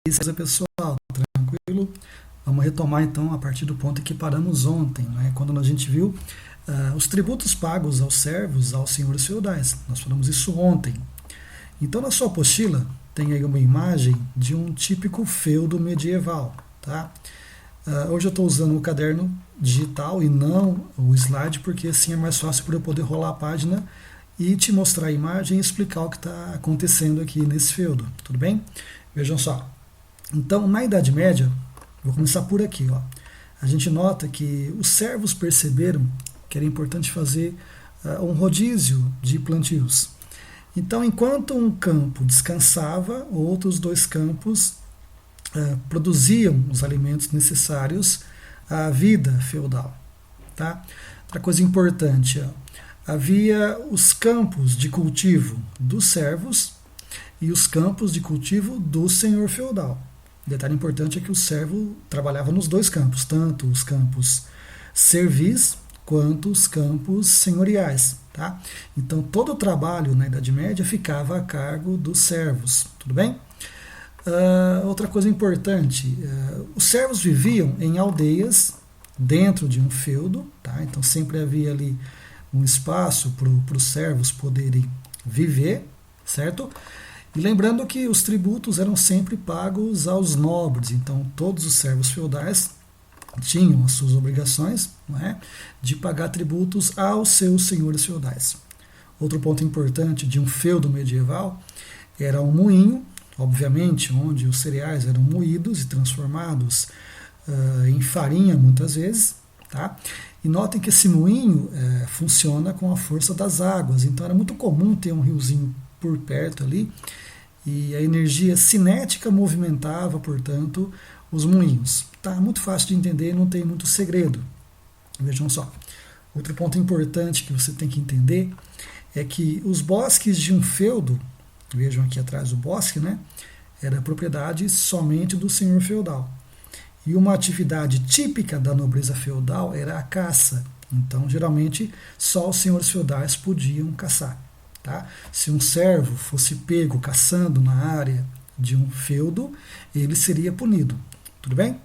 Beleza, pessoal, tranquilo? Vamos retomar então a partir do ponto em que paramos ontem, né? Quando a gente viu os tributos pagos aos servos, aos senhores feudais. Nós falamos isso ontem. Então, na sua apostila, tem aí uma imagem de um típico feudo medieval. Tá? Hoje eu estou usando o caderno digital e não o slide, porque assim é mais fácil para eu poder rolar a página e te mostrar a imagem e explicar o que está acontecendo aqui nesse feudo. Tudo bem? Vejam só. Então, na Idade Média, vou começar por aqui. Ó. A gente nota que os servos perceberam que era importante fazer um rodízio de plantios. Então, enquanto um campo descansava, outros dois campos produziam os alimentos necessários à vida feudal. Tá? Outra coisa importante, ó, havia os campos de cultivo dos servos e os campos de cultivo do senhor feudal. Detalhe importante é que o servo trabalhava nos dois campos, tanto os campos servis quanto os campos senhoriais. Tá? Então, todo o trabalho na Idade Média ficava a cargo dos servos. Tudo bem? Outra coisa importante, os servos viviam em aldeias dentro de um feudo. Tá? Então, sempre havia ali um espaço para os servos poderem viver, certo? E lembrando que os tributos eram sempre pagos aos nobres, então todos os servos feudais tinham as suas obrigações, não é, de pagar tributos aos seus senhores feudais. Outro ponto importante de um feudo medieval era um moinho, obviamente, onde os cereais eram moídos e transformados em farinha muitas vezes. Tá? E notem que esse moinho funciona com a força das águas, então era muito comum ter um riozinho por perto ali, e a energia cinética movimentava, portanto, os moinhos. Tá muito fácil de entender, não tem muito segredo. Vejam só. Outro ponto importante que você tem que entender é que os bosques de um feudo, vejam aqui atrás o bosque, né, era propriedade somente do senhor feudal. E uma atividade típica da nobreza feudal era a caça. Então, geralmente, só os senhores feudais podiam caçar. Tá? Se um servo fosse pego caçando na área de um feudo, ele seria punido. Tudo bem?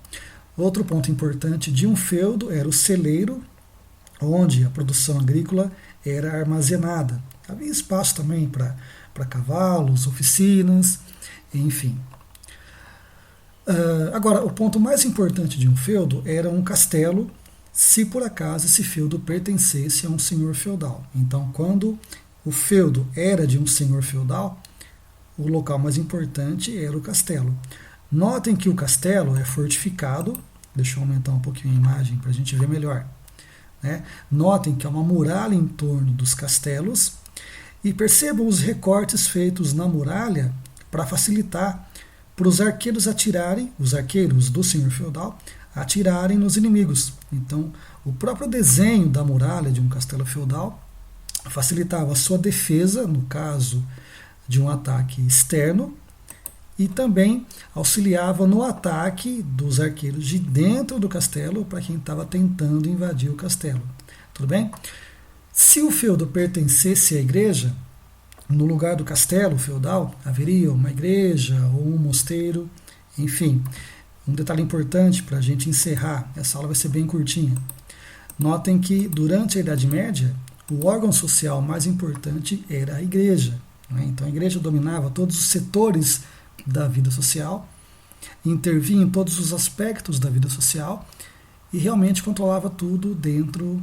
Outro ponto importante de um feudo era o celeiro, onde a produção agrícola era armazenada. Havia espaço também para cavalos, oficinas, enfim. Agora, o ponto mais importante de um feudo era um castelo, se por acaso esse feudo pertencesse a um senhor feudal. Então, quando o feudo era de um senhor feudal, o local mais importante era o castelo. Notem que o castelo é fortificado, deixa eu aumentar um pouquinho a imagem para a gente ver melhor. Né? Notem que há uma muralha em torno dos castelos e percebam os recortes feitos na muralha para facilitar para os arqueiros atirarem, os arqueiros do senhor feudal, atirarem nos inimigos. Então, o próprio desenho da muralha de um castelo feudal facilitava a sua defesa, no caso de um ataque externo, e também auxiliava no ataque dos arqueiros de dentro do castelo para quem estava tentando invadir o castelo. Tudo bem? Se o feudo pertencesse à igreja, no lugar do castelo feudal haveria uma igreja ou um mosteiro, enfim. Um detalhe importante para a gente encerrar, essa aula vai ser bem curtinha. Notem que durante a Idade Média, o órgão social mais importante era a igreja. Né? Então a igreja dominava todos os setores da vida social, intervinha em todos os aspectos da vida social e realmente controlava tudo dentro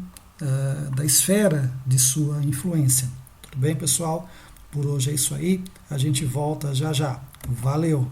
da esfera de sua influência. Tudo bem, pessoal? Por hoje é isso aí. A gente volta já já. Valeu!